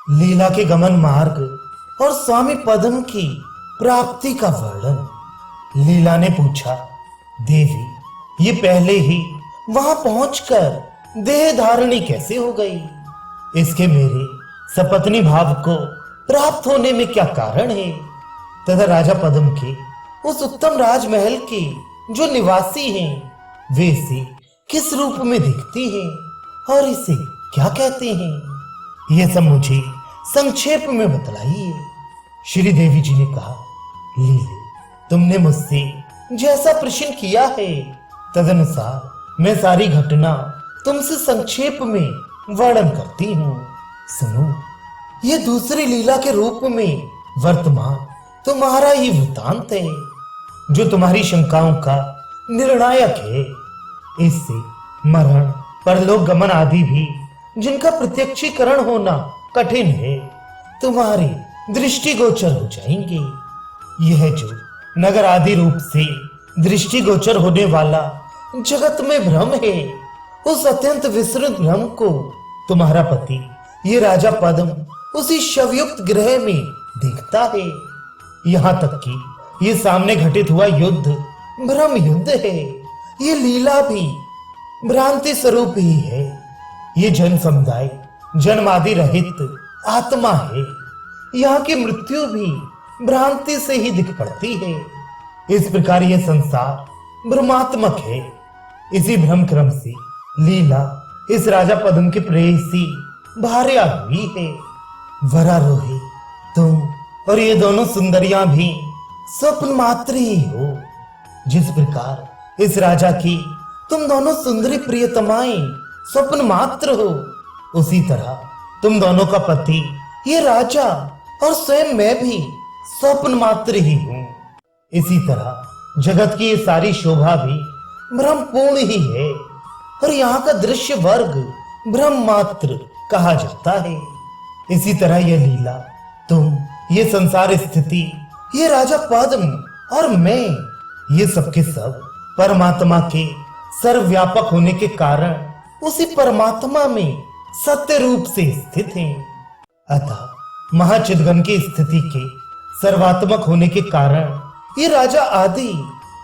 लीला के गमन मार्ग और स्वामी पद्म की प्राप्ति का वर्णन। लीला ने पूछा, देवी ये पहले ही वहां पहुंचकर देह धारणी कैसे हो गई? इसके मेरे सपत्नी भाव को प्राप्त होने में क्या कारण है? तथा राजा पद्म के उस उत्तम राजमहल के जो निवासी हैं, वे इसे किस रूप में दिखती हैं और इसे क्या कहते हैं? यह सब मुझे संक्षेप में बतलाइए। श्री देवी जी ने कहा, लीले तुमने मुझसे जैसा प्रश्न किया है तदनुसार मैं सारी घटना तुमसे संक्षेप में वर्णन करती हूँ। सुनो, ये दूसरी लीला के रूप में वर्तमान तुम्हारा ही वृतांत है, जो तुम्हारी शंकाओं का निर्णायक है। इससे मरण, परलोक गमन आदि भी जिनका प्रत्यक्षीकरण होना कठिन है, तुम्हारे दृष्टिगोचर हो जाएंगे। यह जो नगर आदि रूप से दृष्टिगोचर होने वाला जगत में भ्रम है, उस अत्यंत विस्तृत भ्रम को तुम्हारा पति ये राजा पद्म उसी शवयुक्त ग्रह में देखता है। यहाँ तक कि ये सामने घटित हुआ युद्ध भ्रम युद्ध है। ये लीला भी भ्रांति स्वरूप ही है। ये जन समुदाय जन्मादि रहित आत्मा है। यहाँ की मृत्यु भी भ्रांति से ही दिख पड़ती है। इस प्रकार यह संसार भ्रमात्मक है। इसी भ्रम क्रम से लीला इस राजा पद्म के प्रेयसी भार्या हुई है। वरारोही तुम और ये दोनों सुंदरियां भी स्वप्न मात्र ही हो। जिस प्रकार इस राजा की तुम दोनों सुंदरी प्रियतमाएं स्वप्न मात्र हो, उसी तरह तुम दोनों का पति ये राजा और स्वयं मैं भी स्वप्न मात्र ही हूं। इसी तरह जगत की ये सारी शोभा भी भ्रम पूर्ण ही है और यहाँ का दृश्य वर्ग भ्रम मात्र कहा जाता है। इसी तरह यह लीला, तुम, ये संसार स्थिति, ये राजा पद्म और मैं, ये सबके सब परमात्मा के सर्वव्यापक होने के कारण उसी परमात्मा में सत्य रूप से स्थित हैं। अतः महाचिदघन की स्थिति के सर्वात्मक होने के कारण ये राजा आदि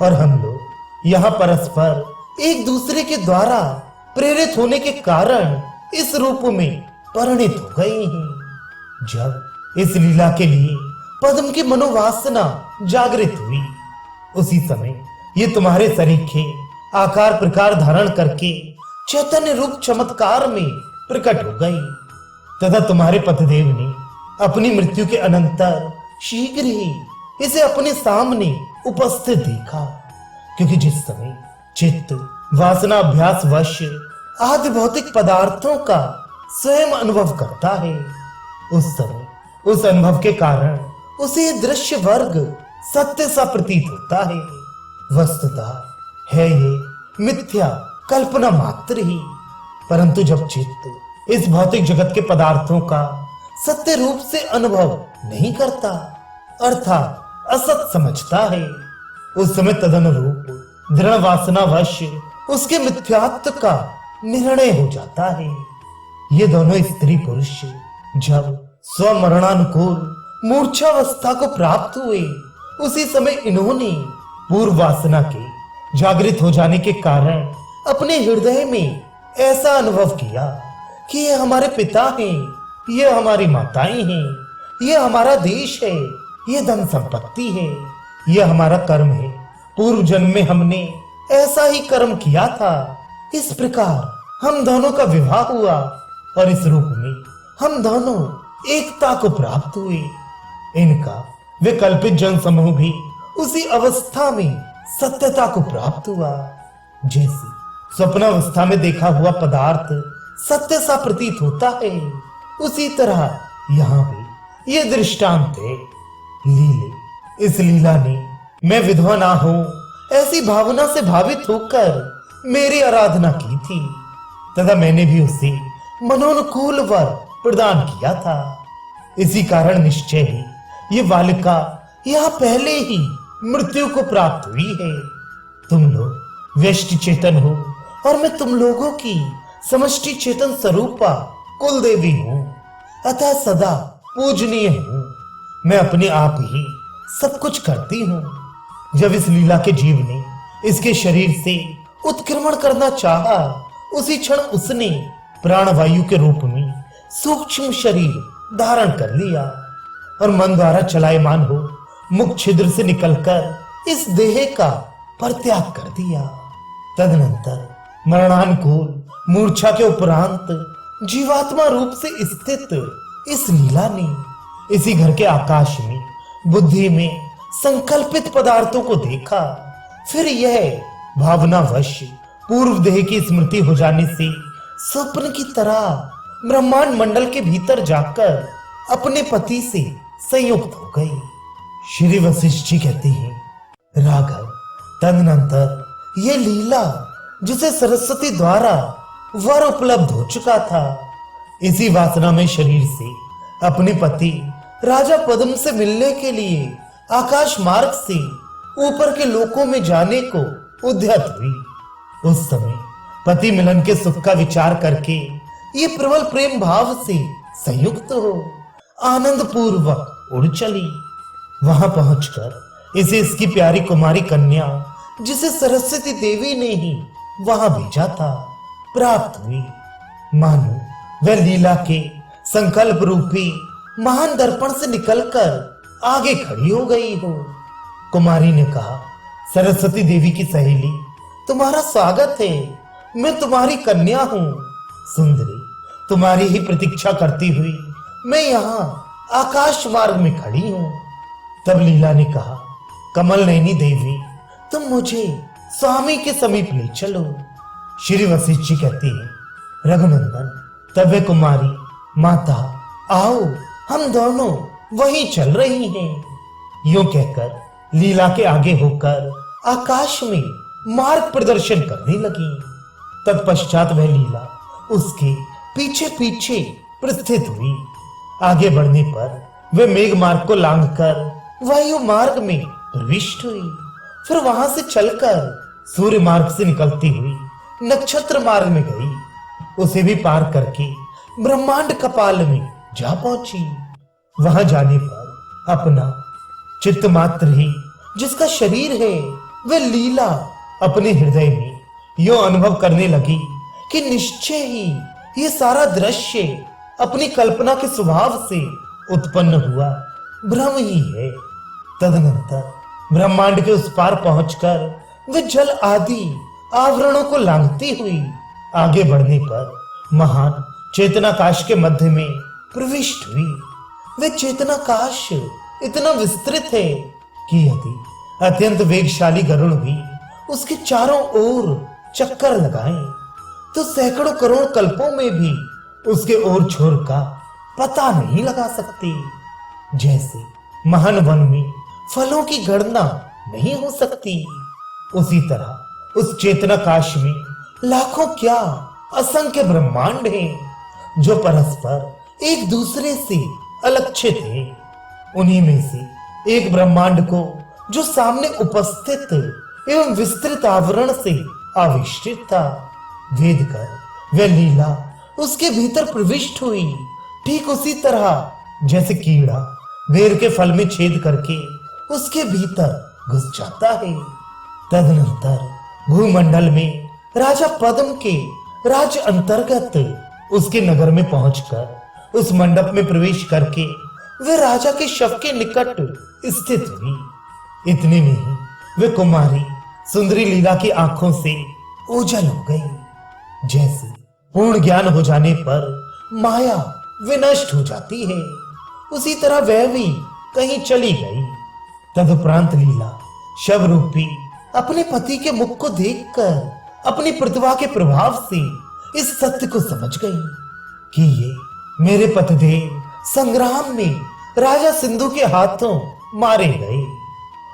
और हम लोग यहाँ परस्पर एक दूसरे के द्वारा प्रेरित होने के कारण इस रूप में परिणित हो गए हैं। जब इस लीला के लिए पद्म की मनोवासना जागृत हुई, उसी समय ये तुम्हारे सरीखे आकार प्रकार धारण करके चैतन्य रूप चमत्कार में प्रकट हो गई। तथा तुम्हारे पतिदेव ने अपनी मृत्यु के अनंतर शीघ्र ही इसे अपने सामने उपस्थित देखा, क्योंकि जिस समय चित्त वासना अभ्यास वश आदि भौतिक पदार्थों का स्वयं अनुभव करता है, उस समय उस अनुभव के कारण उसे दृश्य वर्ग सत्य सा प्रतीत होता है। वस्तुतः है ये मिथ्या कल्पना मात्र ही, परंतु जब चित्त इस भौतिक जगत के पदार्थों का सत्य रूप से अनुभव नहीं करता, अर्थात असत समझता है, उस समय तदनुरूप दृढ़ वासनावश उसके मिथ्यात्व का निर्णय हो जाता है। ये दोनों स्त्री पुरुष जब स्वमरणानुकूल मूर्छावस्था को प्राप्त हुए, उसी समय इन्होंने पूर्व वासना के जागृत हो जाने के कारण अपने हृदय में ऐसा अनुभव किया कि ये हमारे पिता हैं, ये हमारी माताएं हैं, ये हमारा देश है, ये धन संपत्ति है, ये हमारा कर्म है, पूर्व जन्म में हमने ऐसा ही कर्म किया था। इस प्रकार हम दोनों का विवाह हुआ और इस रूप में हम दोनों एकता को प्राप्त हुए। इनका विकल्पित जन समूह भी उसी अवस्था में सत्यता को प्राप्त हुआ। जैसे स्वप्नावस्था में देखा हुआ पदार्थ सत्य सा प्रतीत होता है, उसी तरह यहाँ भी ये दृष्टांत है। लीले, इस लीला ने मैं विधवा ना हो ऐसी भावना से भावित होकर मेरी आराधना की थी, तथा मैंने भी उसे मनोनुकूल वर प्रदान किया था। इसी कारण निश्चय ही ये बालिका यहाँ पहले ही मृत्यु को प्राप्त हुई है। तुम लोग व्यष्टि चेतन हो और मैं तुम लोगों की समष्टि चेतन स्वरूपा कुल देवी हूँ। अतः सदा पूजनीय हूं। मैं अपने आप ही सब कुछ करती हूं। जब इस लीला के जीव ने इसके शरीर से उत्क्रमण करना चाहा, उसी क्षण उसने प्राणवायु के रूप में सूक्ष्म शरीर धारण कर लिया और मन द्वारा चलायमान हो मुख छिद्र से निकलकर इस देह का परित्याग कर दिया। तदनंतर मरणानुकूल मूर्छा के उपरांत जीवात्मा रूप से स्थित इस लीला ने इसी घर के आकाश में बुद्धि में संकल्पित पदार्थों को देखा। फिर यह भावनावश पूर्व देह की स्मृति हो जाने से स्वप्न की तरह ब्रह्मांड मंडल के भीतर जाकर अपने पति से संयुक्त हो गई। श्री वशिष्ठ जी कहते हैं, राघव, तदनंतर यह लीला जिसे सरस्वती द्वारा वर उपलब्ध हो चुका था, इसी वासना में शरीर से अपने पति राजा पद्म से मिलने के लिए आकाश मार्ग से ऊपर के लोकों में जाने को उद्यत हुई। उस समय पति मिलन के सुख का विचार करके ये प्रबल प्रेम भाव से संयुक्त हो आनंद पूर्वक उड़ चली। वहां पहुंचकर इसे इसकी प्यारी कुमारी कन्या, जिसे सरस्वती देवी ने ही वहां भेजा था, प्राप्त हुई। मानो वह लीला के संकल्प रूपी महान दर्पण से निकलकर आगे खड़ी हो गई हो। कुमारी ने कहा, सरस्वती देवी की सहेली, तुम्हारा स्वागत है। मैं तुम्हारी कन्या हूं। सुंदरी, तुम्हारी ही प्रतीक्षा करती हुई मैं यहाँ आकाश मार्ग में खड़ी हूं। तब लीला ने कहा, कमल नयनी देवी, तुम मुझे स्वामी के समीप ले चलो। श्री वशिष्ठ जी कहते हैं, रघुनंदन, तब वे कुमारी, माता, आओ, हम दोनों वहीं चल रही हैं। यूं कहकर लीला के आगे होकर आकाश में मार्ग प्रदर्शन करने लगी। तत्पश्चात वह लीला उसके पीछे पीछे प्रस्थित हुई। आगे बढ़ने पर वे मेघ मार्ग को लांघकर वायु मार्ग में प्रविष्ट हुई। फिर वहां से चलकर सूर्य मार्ग से निकलती हुई नक्षत्र मार्ग में गई। उसे भी पार करके ब्रह्मांड कपाल में जा पहुंची। वहां जाने पर अपना चित्त मात्र ही जिसका शरीर है, वह लीला अपने हृदय में यो अनुभव करने लगी कि निश्चय ही ये सारा दृश्य अपनी कल्पना के स्वभाव से उत्पन्न हुआ भ्रम ही है। तदनंतर ब्रह्मांड के उस पार पहुंचकर वे जल आदि आवरणों को लांघती हुई आगे बढ़ने पर महान चेतनाकाश के मध्य में प्रविष्ट हुई। वे चेतनाकाश इतना विस्तृत है कि यदि अत्यंत वेगशाली गरुड़ भी उसके चारों ओर चक्कर लगाएं, तो सैकड़ों करोड़ कल्पों में भी उसके ओर छोर का पता नहीं लगा सकते। जैसे महान वन में फलों की गणना नहीं हो सकती, उसी तरह उस चेतनाकाश में लाखों क्या असंख्य ब्रह्मांड हैं, जो परस्पर एक दूसरे से अलक्षित हैं। उन्हीं में से एक ब्रह्मांड को जो सामने उपस्थित एवं विस्तृत आवरण से आविष्टित था, भेद कर वह लीला उसके भीतर प्रविष्ट हुई। ठीक उसी तरह जैसे कीड़ा बेर के फल में छेद करके उसके भीतर घुस जाता है। तदनंतर भूमंडल में राजा पद्म के राज्य अंतर्गत उसके नगर में पहुंचकर उस मंडप में प्रवेश करके वे राजा के शव के निकट स्थित हुई। इतने में ही वे कुमारी सुंदरी लीला की आंखों से ओझल हो गई। जैसे पूर्ण ज्ञान हो जाने पर माया विनष्ट हो जाती है, उसी तरह वह भी कहीं चली गई। तदुपरांत लीला शव रूपी अपने पति के मुख को देखकर अपनी प्रतिभा के प्रभाव से इस सत्य को समझ गई कि ये मेरे पतिदेव संग्राम में राजा सिंधु के हाथों मारे गए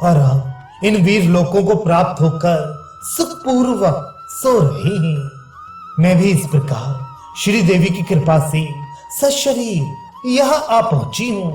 और अब इन वीर लोकों को प्राप्त होकर सुखपूर्वक सो रहे हैं। मैं भी इस प्रकार श्री देवी की कृपा से सशरीर यहाँ आ पहुंची हूं।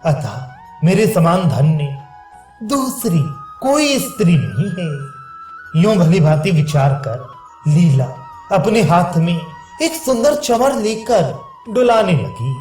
अतः मेरे समान धन्य दूसरी कोई स्त्री नहीं है। यूं भली भांति विचार कर लीला अपने हाथ में एक सुंदर चंवर लेकर डुलाने लगी।